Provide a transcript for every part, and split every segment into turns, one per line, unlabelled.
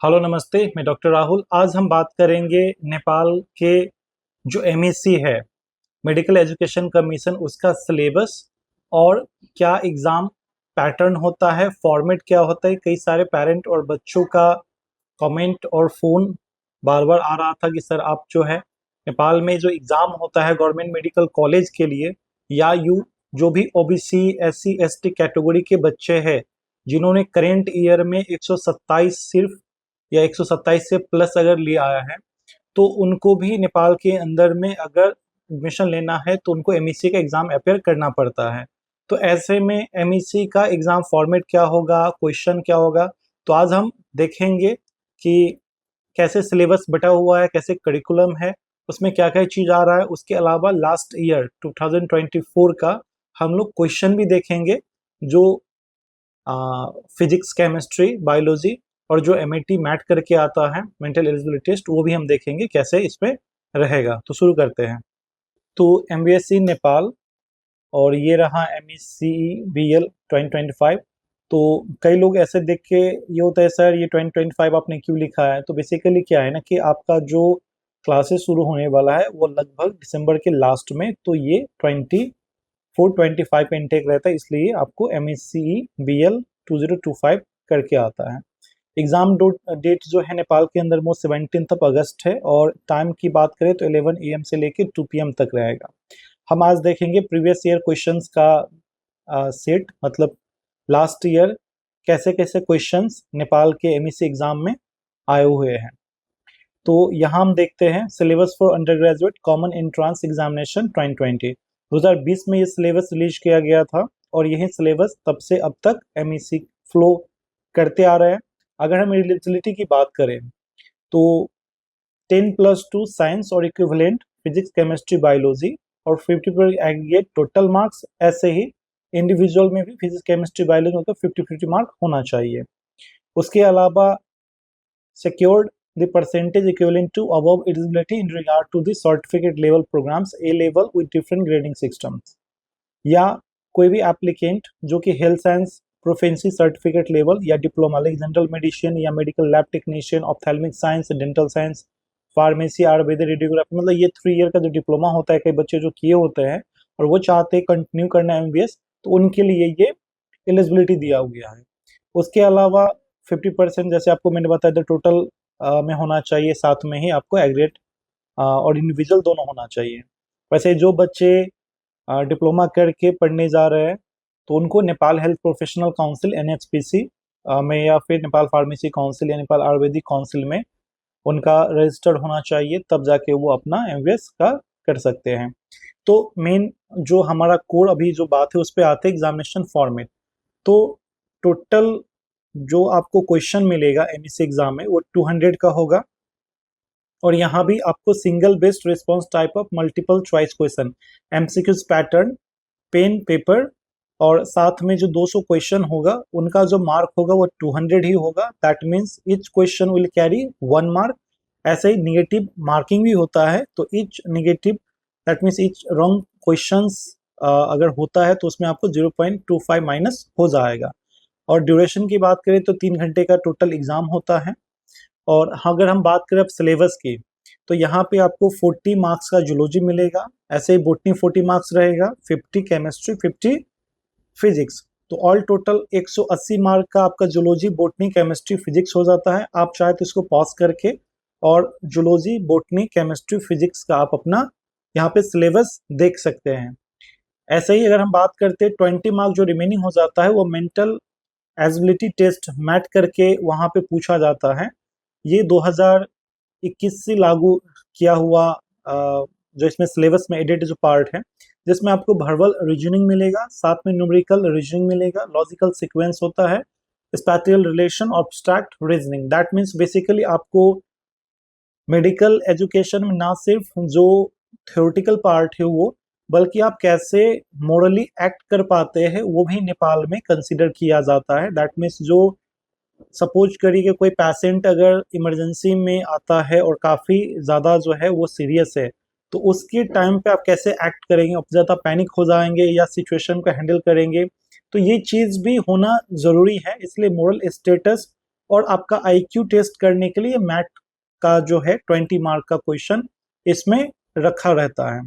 Hello नमस्ते, मैं doctor Rahul. आज हम बात करेंगे नेपाल के जो एमएससी है, मेडिकल एजुकेशन कमीशन, उसका सिलेबस और क्या एग्ज़ाम पैटर्न होता है, फॉर्मेट क्या होता है। कई सारे पेरेंट और बच्चों का कमेंट और फ़ोन बार बार आ रहा था कि सर आप जो है नेपाल में जो एग्ज़ाम होता है गवर्नमेंट मेडिकल कॉलेज के लिए, या यू जो भी ओबीसी एससी एसटी कैटेगरी के बच्चे हैं जिन्होंने करेंट ईयर में 127 सिर्फ या 127 से प्लस अगर ले आया है, तो उनको भी नेपाल के अंदर में अगर एडमिशन लेना है तो उनको एमईसी का एग्ज़ाम अपेयर करना पड़ता है। तो ऐसे में एमईसी का एग्ज़ाम फॉर्मेट क्या होगा, क्वेश्चन क्या होगा, तो आज हम देखेंगे कि कैसे सिलेबस बटा हुआ है, कैसे करिकुलम है, उसमें क्या-क्या चीज़ आ रहा है। उसके अलावा लास्ट ईयर 2024 का हम लोग क्वेश्चन भी देखेंगे जो फिजिक्स, केमिस्ट्री, बायोलॉजी और जो एमएटी मैट करके आता है मेंटल एलिजिबिलिटी टेस्ट, वो भी हम देखेंगे कैसे इसमें रहेगा। तो शुरू करते हैं। तो एमबीएससी नेपाल और ये रहा एमईसी बीएल 2025। तो कई लोग ऐसे देख के ये होता है सर ये 2025 आपने क्यों लिखा है। तो बेसिकली क्या है ना कि आपका जो क्लासेस शुरू होने वाला है वो लगभग दिसंबर के लास्ट में, तो ये 24-25 का इनटेक रहता है, इसलिए आपको एमएससी बीएल 2025 करके आता है। एग्ज़ाम डेट जो है नेपाल के अंदर वो 17 अगस्त है और टाइम की बात करें तो 11 AM से लेकर 2 PM तक रहेगा। हम आज देखेंगे प्रीवियस ईयर क्वेश्चंस का सेट, मतलब लास्ट ईयर कैसे कैसे क्वेश्चंस नेपाल के एमईसी एग्ज़ाम में आए हुए हैं। तो यहाँ हम देखते हैं syllabus for under graduate common entrance examination 2020। 2020 में ये सिलेबस रिलीज किया गया था और यही सिलेबस तब से अब तक एमईसी फ्लो करते आ रहे हैं। अगर हम एलिजिबिलिटी की बात करें तो 10+2 साइंस और इक्विवेलेंट फिजिक्स केमिस्ट्री बायोलॉजी और 50 पर एग्रीगेट टोटल मार्क्स, ऐसे ही इंडिविजुअल में भी फिजिक्स केमिस्ट्री बायोलॉजी मतलब 50-50 मार्क होना चाहिए। उसके अलावा secured the percentage equivalent to above eligibility in regard to the certificate level programs A level with different grading systems, या कोई भी एप्लीकेंट जो कि health science proficiency certificate level या डिप्लोमा लाइक जनरल मेडिसिन या medical lab technician, ophthalmic science, dental science, pharmacy, Ayurvedic, radiography, मतलब ये 3 year का जो डिप्लोमा होता है, कई बच्चे जो किए होते हैं और वो चाहते हैं कंटिन्यू करना एमबीबीएस, तो उनके लिए ये एलिजिबिलिटी दिया गया है। उसके अलावा 50% जैसे आपको मैंने बताया था टोटल में होना चाहिए, साथ में ही आपको एग्रीगेट और इंडिविजुअल दोनों होना चाहिए। वैसे जो बच्चे डिप्लोमा करके पढ़ने जा रहे हैं तो उनको Nepal health professional council NHPC में या फिर नेपाल फार्मेसी काउंसिल या नेपाल आयुर्वेदिक काउंसिल में उनका रजिस्टर्ड होना चाहिए, तब जाके वो अपना एमबीबीएस का कर सकते हैं। तो मेन जो हमारा कोर अभी जो बात है उस पर आते हैं एग्जामिनेशन फॉर्मेट। तो टोटल जो आपको क्वेश्चन मिलेगा एमएससी एग्जाम में वो 200 का होगा और यहाँ भी आपको single based response type of multiple choice question, MCQs pattern, pen paper, और साथ में जो 200 क्वेश्चन होगा उनका जो मार्क होगा वो 200 ही होगा। That means each question will carry 1 mark. ऐसे ही निगेटिव मार्किंग भी होता है, तो each negative that means each wrong questions अगर होता है तो उसमें आपको 0.25 माइनस हो जाएगा। और ड्यूरेशन की बात करें तो 3 घंटे का टोटल एग्जाम होता है। और अगर हम बात करें अब सिलेबस की, तो यहाँ पे आपको 40 मार्क्स का जूलॉजी मिलेगा, ऐसे ही बोटनी 40 मार्क्स रहेगा, 50 केमिस्ट्री, 50 फिजिक्स। तो ऑल टोटल 180 मार्क का आपका जूलॉजी, बोटनी, केमिस्ट्री, फिजिक्स हो जाता है। आप चाहे तो इसको पॉज करके और जूलॉजी, बोटनी, केमिस्ट्री, फिजिक्स का आप अपना यहाँ पे सिलेबस देख सकते हैं। ऐसे ही अगर हम बात करते हैं 20 मार्क जो रिमेनिंग हो जाता है वो मेंटल एलिजिबिलिटी टेस्ट मैट करके वहाँ पे पूछा जाता है। ये 2021 से लागू किया हुआ जो इसमें सिलेबस में एडेड जो पार्ट है, जिसमें आपको वर्बल रीजनिंग मिलेगा, साथ में न्यूमेरिकल रीजनिंग मिलेगा, लॉजिकल सीक्वेंस होता है, spatial relation, abstract reasoning. That means basically आपको मेडिकल एजुकेशन में ना सिर्फ जो थ्योरेटिकल पार्ट है वो, बल्कि आप कैसे मॉरली एक्ट कर पाते हैं वो भी नेपाल में कंसिडर किया जाता है। दैट मीन्स जो सपोज करिए कि कोई पेशेंट अगर इमरजेंसी में आता है और काफ़ी ज़्यादा जो है वो सीरियस है, तो उसके टाइम पे आप कैसे एक्ट करेंगे, अब ज़्यादा पैनिक हो जाएंगे या सिचुएशन को हैंडल करेंगे, तो ये चीज़ भी होना ज़रूरी है। इसलिए मोरल स्टेटस और आपका IQ टेस्ट करने के लिए मैथ का जो है 20 मार्क का क्वेश्चन इसमें रखा रहता है।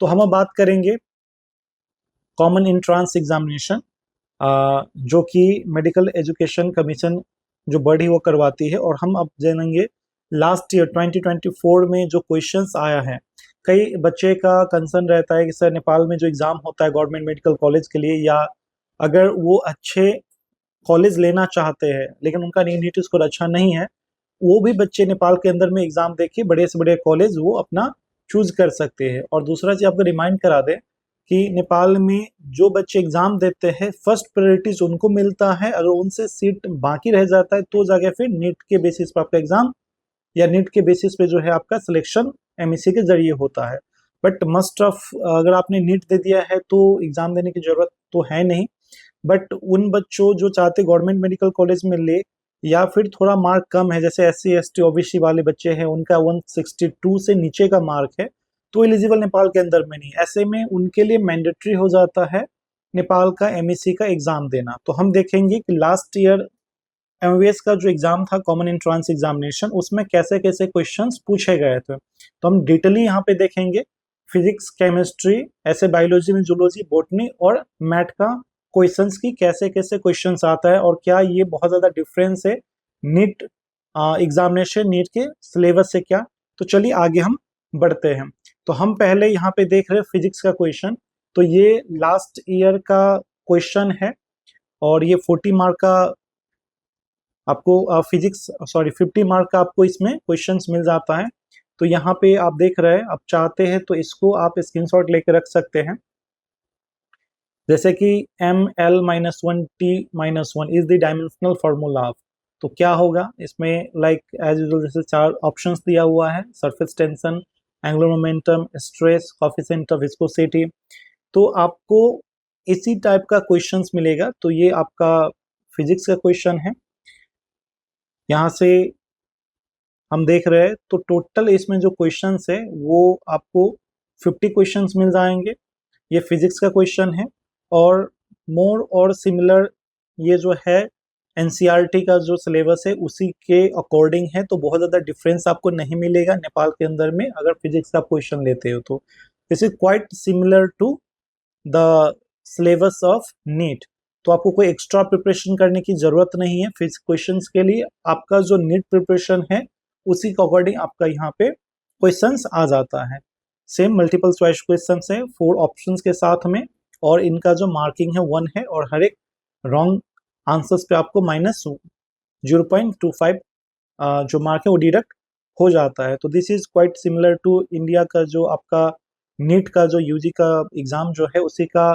तो हम अब बात करेंगे कॉमन एंट्रेंस एग्जामिनेशन, जो कि मेडिकल एजुकेशन कमीशन जो बॉडी वो करवाती है। और हम अब जानेंगे लास्ट ईयर 2024 में जो क्वेश्चंस आया है। कई बच्चे का कंसर्न रहता है कि सर नेपाल में जो एग्ज़ाम होता है गवर्नमेंट मेडिकल कॉलेज के लिए, या अगर वो अच्छे कॉलेज लेना चाहते हैं लेकिन उनका नीट स्कोर अच्छा नहीं है, वो भी बच्चे नेपाल के अंदर में एग्ज़ाम देके बड़े से बड़े कॉलेज वो अपना चूज कर सकते हैं। और दूसरा चीज़ आपको रिमाइंड करा दें कि नेपाल में जो बच्चे एग्ज़ाम देते हैं फर्स्ट प्रायोरिटीज उनको मिलता है। अगर उनसे सीट बाकी रह जाता है तो जाके फिर नीट के बेसिस पर आपका एग्ज़ाम या नीट के बेसिस पे जो है आपका सिलेक्शन MEC के जरिए होता है। बट मस्ट ऑफ अगर आपने नीट दे दिया है तो एग्ज़ाम देने की ज़रूरत तो है नहीं। बट उन बच्चों जो चाहते गवर्नमेंट मेडिकल कॉलेज में ले, या फिर थोड़ा मार्क कम है जैसे SC ST OBC वाले बच्चे हैं, उनका 162 से नीचे का मार्क है तो एलिजिबल नेपाल के अंदर में नहीं। ऐसे में उनके लिए मैंडेटरी हो जाता है नेपाल का MEC का एग्ज़ाम देना। तो हम देखेंगे कि लास्ट ईयर MBBS का जो एग्ज़ाम था कॉमन एंट्रेंस एग्जामिनेशन, उसमें कैसे कैसे क्वेश्चंस पूछे गए थे। तो हम डिटेली यहाँ पे देखेंगे फिजिक्स, केमिस्ट्री, ऐसे बायोलॉजी में जूलॉजी, बॉटनी और मैथ का क्वेश्चंस की कैसे कैसे क्वेश्चंस आता है और क्या ये बहुत ज़्यादा डिफरेंस है नीट एग्जामिनेशन, नीट के सिलेबस से क्या। तो चलिए आगे हम बढ़ते हैं। तो हम पहले यहाँ पे देख रहे हैं फिजिक्स का क्वेश्चन। तो ये लास्ट ईयर का क्वेश्चन है और ये 40 मार्क का आपको फिजिक्स 50 मार्क का आपको इसमें क्वेश्चंस मिल जाता है। तो यहाँ पे आप देख रहे हैं, आप चाहते हैं तो इसको आप स्क्रीनशॉट लेके रख सकते हैं। जैसे कि ML-1T-1 is the dimensional formula of, तो क्या होगा इसमें, लाइक एज यूजुअल जैसे 4 ऑप्शंस दिया हुआ है, surface tension, angular momentum, stress, coefficient of viscosity. तो आपको इसी टाइप का क्वेश्चंस मिलेगा। तो ये आपका फिजिक्स का क्वेश्चन है। यहाँ से हम देख रहे हैं तो टोटल इसमें जो क्वेश्चंस है वो आपको 50 क्वेश्चंस मिल जाएंगे। ये फिजिक्स का क्वेश्चन है और मोर और सिमिलर ये जो है NCERT का जो सिलेबस है उसी के अकॉर्डिंग है। तो बहुत ज़्यादा डिफरेंस आपको नहीं मिलेगा नेपाल के अंदर में अगर फिजिक्स का क्वेश्चन लेते हो तो। This is quite similar to the syllabus of NEET. तो आपको कोई एक्स्ट्रा प्रिपरेशन करने की ज़रूरत नहीं है फिजिक्स क्वेश्चंस के लिए। आपका जो नीट प्रिपरेशन है उसी के अकॉर्डिंग आपका यहाँ पे क्वेश्चंस आ जाता है। सेम मल्टीपल चॉइस क्वेश्चंस है 4 ऑप्शंस के साथ में, और इनका जो मार्किंग है 1 है और हर एक रॉन्ग आंसर्स पे आपको -0.25 जो मार्क है वो डिडक्ट हो जाता है। तो this is quite similar to India का जो आपका नीट का जो UG का एग्ज़ाम जो है उसी का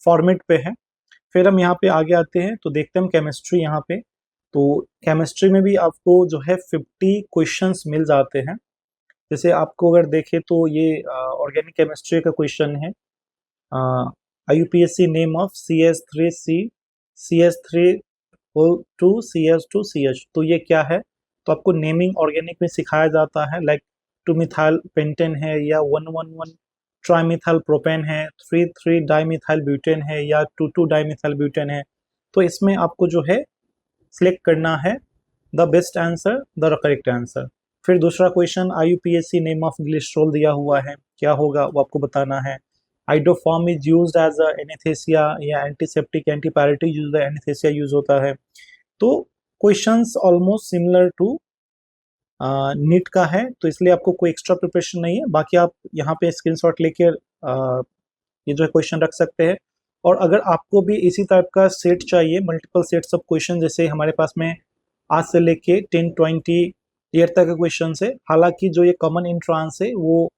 फॉर्मेट पे है। फिर हम यहाँ पे आगे आते हैं तो देखते हैं हम केमिस्ट्री यहाँ पे। तो केमिस्ट्री में भी आपको जो है 50 क्वेश्चंस मिल जाते हैं। जैसे आपको अगर देखें तो ये ऑर्गेनिक केमिस्ट्री का क्वेश्चन है, IUPAC name of CS3C CS3O2CH2CH। तो ये क्या है, तो आपको नेमिंग ऑर्गेनिक में सिखाया जाता है। लाइक 2 मिथाइल पेंटेन है, या 111 ट्राइमिथाइल प्रोपेन है, 3 डाइमिथाइल ब्यूटेन है, या 2 डाइमिथाइल ब्यूटेन है। तो इसमें आपको जो है सिलेक्ट करना है the best answer, the correct answer. फिर दूसरा question IUPAC name of glycerol दिया हुआ है, क्या होगा वो आपको बताना है। Iodoform is used as a anesthesia, या antiseptic antipyretic use anesthesia use होता है। तो questions almost similar to NEET का है, तो इसलिए आपको कोई एक्स्ट्रा प्रिपरेशन नहीं है। बाकी आप यहाँ पे स्क्रीनशॉट लेके ये जो है क्वेश्चन रख सकते हैं। और अगर आपको भी इसी टाइप का सेट चाहिए, मल्टीपल सेट्स ऑफ क्वेश्चन, जैसे हमारे पास में आज से लेके 10-20 ईयर तक का क्वेश्चन है। हालांकि जो ये कॉमन एंट्रेंस है वो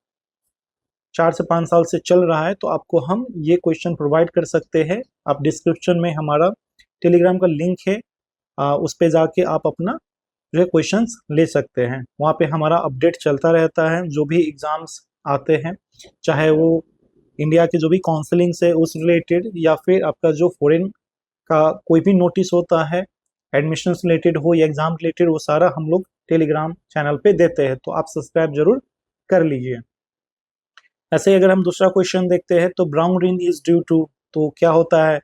4 से 5 साल से चल रहा है, तो आपको हम ये क्वेश्चन प्रोवाइड कर सकते हैं। आप डिस्क्रिप्शन में हमारा टेलीग्राम का लिंक है, उस पर जाके आप अपना जो है क्वेश्चंस ले सकते हैं। वहाँ पे हमारा अपडेट चलता रहता है, जो भी एग्ज़ाम्स आते हैं, चाहे वो इंडिया के जो भी काउंसलिंग से उस रिलेटेड, या फिर आपका जो फॉरेन का कोई भी नोटिस होता है एडमिशन रिलेटेड हो या एग्ज़ाम रिलेटेड, वो सारा हम लोग टेलीग्राम चैनल पे देते हैं। तो आप सब्सक्राइब जरूर कर लीजिए। ऐसे ही अगर हम दूसरा क्वेश्चन देखते हैं तो brown ring is due to, तो क्या होता है,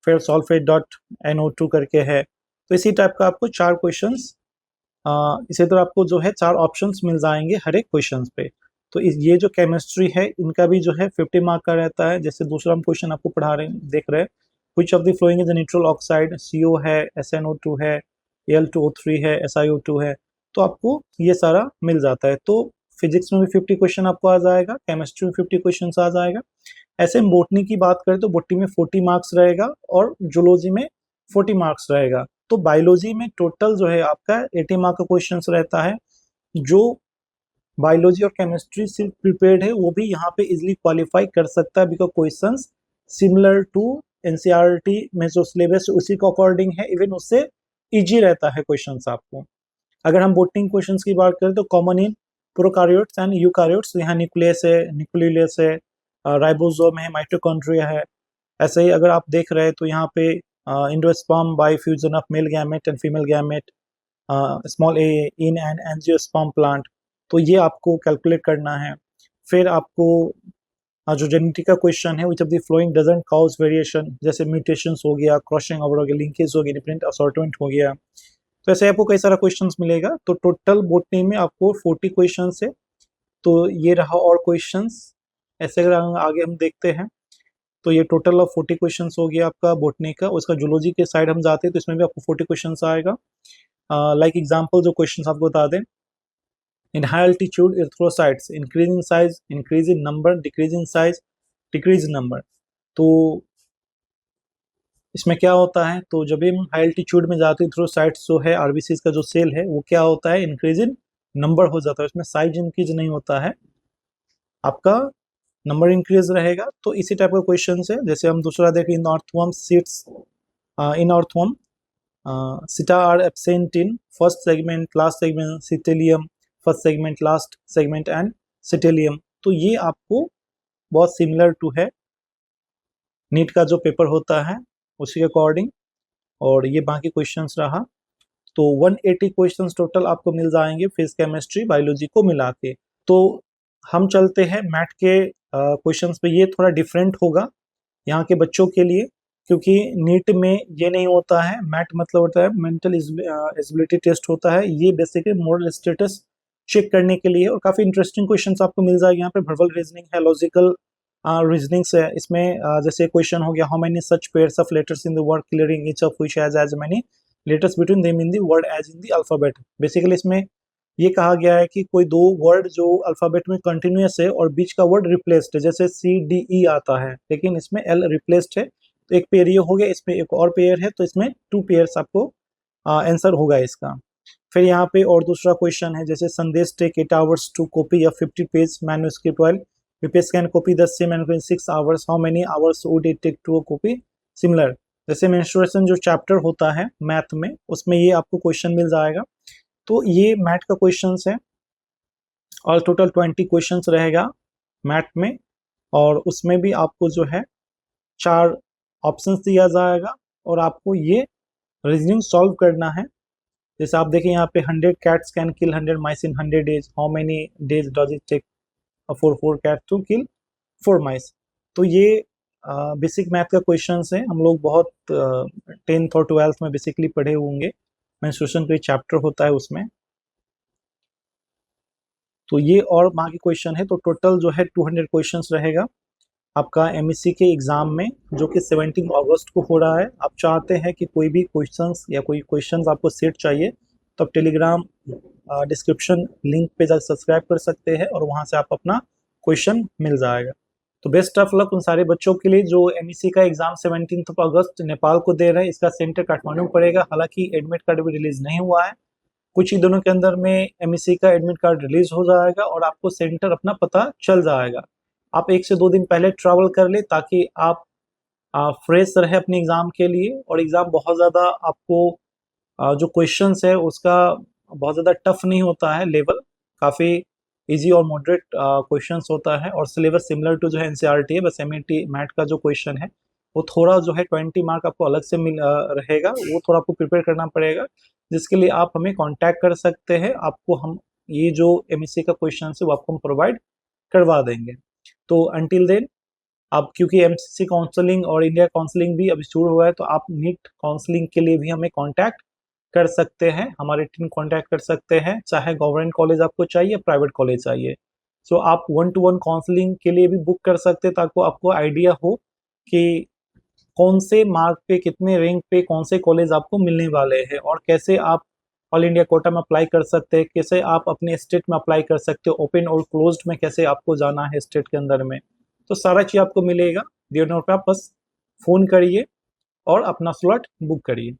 फिर सॉल्फेट डॉट NO2 करके है। तो इसी टाइप का आपको 4 क्वेश्चंस इसी तरह आपको जो है 4 ऑप्शंस मिल जाएंगे हर एक क्वेश्चन पे। तो ये जो केमिस्ट्री है इनका भी जो है 50 मार्क का रहता है। जैसे दूसरा हम क्वेश्चन आपको पढ़ा रहे हैं, देख रहे हैं, which of the following is neutral oxide, CO है, SnO2 है, Al2O3 है, SiO2 है। तो आपको ये सारा मिल जाता है। तो फिजिक्स में भी 50 क्वेश्चन आपको आ जाएगा, केमिस्ट्री में 50 क्वेश्चन आ जाएगा। ऐसे हम बोटनी की बात करें तो बोटनी में 40 मार्क्स रहेगा और जूलॉजी में 40 मार्क्स रहेगा। तो बायोलॉजी में टोटल जो है आपका 80 मार्क का क्वेश्चन रहता है। जो बायोलॉजी और केमिस्ट्री सिर्फ प्रिपेयर्ड है वो भी यहाँ पे इजिली क्वालिफाई कर सकता है, because questions similar to NCERT में जो सिलेबस उसी के अकॉर्डिंग है, इवन उससे इजी रहता है क्वेश्चंस आपको। अगर हम बोटनी क्वेश्चंस की बात करें तो common in prokaryotes and eukaryotes, यहाँ न्यूक्लियस है, न्यूक्लियस है, राइबोसोम है, माइटोकॉन्ड्रिया है। ऐसे ही अगर आप देख रहे हैं तो यहाँ पे endosperm bye fusion of male gamete and female gamete, small A in an angiosperm plant, तो ये आपको कैलकुलेट करना है। फिर आपको जो जेनेटिक का क्वेश्चन है, which of the flowing doesn't cause variation, जैसे म्यूटेशंस हो गया, क्रॉसिंग ओवर हो गया, लिंकेज हो गया, डिफरेंट असॉर्टमेंट हो गया। तो ऐसे आपको कई सारा क्वेश्चंस मिलेगा। तो टोटल बोटनी में आपको 40 क्वेश्चंस है। तो ये रहा और क्वेश्चंस। ऐसे अगर आगे हम देखते हैं तो ये टोटल ऑफ 40 क्वेश्चंस हो गया आपका बोटनी का। उसका जूलॉजी के साइड हम जाते हैं तो इसमें भी आपको 40 क्वेश्चंस आएगा। लाइक एग्जांपल जो क्वेश्चंस आपको बता दें, इन high altitude erythrocytes increase in size, increase in number, decrease in size, decrease in number. तो इसमें क्या होता है, तो जब भी हम हाई एल्टीट्यूड में जाते हैं एरिथ्रोसाइट्स जो है, आरबीसी का जो सेल है, वो क्या होता है, इंक्रीज इन नंबर हो जाता है, उसमें साइज इंक्रीज नहीं होता है, आपका नंबर इंक्रीज रहेगा। तो इसी टाइप का क्वेश्चन है। जैसे हम दूसरा देखें, in earthworm seeds, in earthworm setae are absent in first segment, last segment, clitellum, first segment, last segment and clitellum. तो ये आपको बहुत सिमिलर टू है नीट का जो पेपर होता है उसी के अकॉर्डिंग। और ये बाकी क्वेश्चंस रहा। तो 180 क्वेश्चंस टोटल आपको मिल जाएंगे फिजिक्स, केमिस्ट्री, बायोलॉजी को मिला के। तो हम चलते हैं मैथ के क्वेश्चंस पे। ये थोड़ा डिफरेंट होगा यहाँ के बच्चों के लिए, क्योंकि नीट में ये नहीं होता है। मैथ मतलब होता है मेंटल एबिलिटी टेस्ट होता है। ये बेसिकली मोरल स्टेटस चेक करने के लिए, और काफ़ी इंटरेस्टिंग क्वेश्चंस आपको मिल जाएगा यहाँ पे। वर्बल रीजनिंग है, लॉजिकल रीजनिंग्स है इसमें। जैसे क्वेश्चन हो गया, how many such pairs of letters in the word clearing each of which has as many letters between them in the word as in the alphabet. Basically इसमें ये कहा गया है कि कोई दो वर्ड जो अल्फाबेट में कंटिन्यूस है और बीच का वर्ड रिप्लेस्ड है, जैसे CDE आता है लेकिन इसमें L रिप्लेस्ड है, तो एक पेयर ये हो गया, इसमें एक और पेयर है, तो इसमें 2 पेयर्स आपको आंसर होगा इसका। फिर यहाँ पे और दूसरा क्वेश्चन है, जैसे संदेश टेक 8 आवर्स टू कॉपी या 50 page manuscript while replace can copy the same manuscript in 6 hours, how many hours would it take to copy similar। जैसे मेंस्ट्रुएशन जो चैप्टर होता है मैथ में, उसमें ये आपको क्वेश्चन मिल जाएगा। तो ये मैथ का क्वेश्चंस है और टोटल 20 क्वेश्चंस रहेगा मैथ में। और उसमें भी आपको जो है 4 ऑप्शंस दिया जाएगा और आपको ये रीजनिंग सॉल्व करना है। जैसे आप देखें यहाँ पे 100 cats can kill 100 mice in 100 days, how many days does it take for 4 cats to kill 4 mice। तो ये बेसिक मैथ का क्वेश्चंस है। हम लोग बहुत 10th और 12th में बेसिकली पढ़े होंगे, मेंस्ट्रुएशन का चैप्टर होता है उसमें। तो ये और बाकी क्वेश्चन है। तो टोटल जो है 200 क्वेश्चंस रहेगा आपका एमएससी के एग्जाम में, जो कि 17 अगस्त को हो रहा है। आप चाहते हैं कि कोई भी क्वेश्चंस या कोई क्वेश्चंस आपको सेट चाहिए तो आप टेलीग्राम डिस्क्रिप्शन लिंक पे जाकर सब्सक्राइब कर सकते हैं और वहां से आप अपना क्वेश्चन मिल जाएगा। तो बेस्ट ऑफ लक उन सारे बच्चों के लिए जो एमएससी का एग्जाम 17 अगस्त नेपाल को दे रहे हैं। इसका सेंटर काठमांडू में पड़ेगा। हालांकि एडमिट कार्ड भी रिलीज नहीं हुआ है, कुछ ही दिनों के अंदर में एमएससी का एडमिट कार्ड रिलीज हो जाएगा और आपको सेंटर अपना पता चल जाएगा। आप 1 से 2 दिन पहले ट्रैवल कर ले ताकि आप फ्रेश रहे अपने एग्जाम के लिए। और एग्जाम बहुत ज़्यादा आपको जो क्वेश्चंस है उसका बहुत ज़्यादा टफ नहीं होता है, लेवल काफ़ी इजी और मॉडरेट क्वेश्चंस होता है। और सिलेबस सिमिलर टू जो है एनसीईआरटी है, बस एमएटी मैथ का जो क्वेश्चन है वो थोड़ा जो है 20 मार्क आपको अलग से मिल रहेगा, वो थोड़ा आपको प्रिपेयर करना पड़ेगा, जिसके लिए आप हमें कांटेक्ट कर सकते हैं। आपको हम ये जो एमएससी का क्वेश्चन है वो आपको हम प्रोवाइड करवा देंगे। तो अंटिल देन, अब क्योंकि एमसीसी काउंसलिंग और इंडिया काउंसलिंग भी अभी शुरू हुआ है, तो आप नीट काउंसलिंग के लिए भी हमें कांटेक्ट कर सकते हैं, हमारे टीम कॉन्टैक्ट कर सकते हैं, चाहे गवर्नमेंट कॉलेज आपको चाहिए, प्राइवेट कॉलेज चाहिए। सो आप 1 टू 1 काउंसलिंग के लिए भी बुक कर सकते हैं, ताकि आपको आइडिया हो कि कौन से मार्क पे, कितने रैंक पे कौन से कॉलेज आपको मिलने वाले हैं, और कैसे आप ऑल इंडिया कोटा में अप्लाई कर सकते हैं, कैसे आप अपने स्टेट में अप्लाई कर सकते हो, ओपन और क्लोज्ड में कैसे आपको जाना है स्टेट के अंदर में। तो सारा चीज़ आपको मिलेगा। देर नोट पे आप बस फ़ोन करिए और अपना स्लॉट बुक करिए।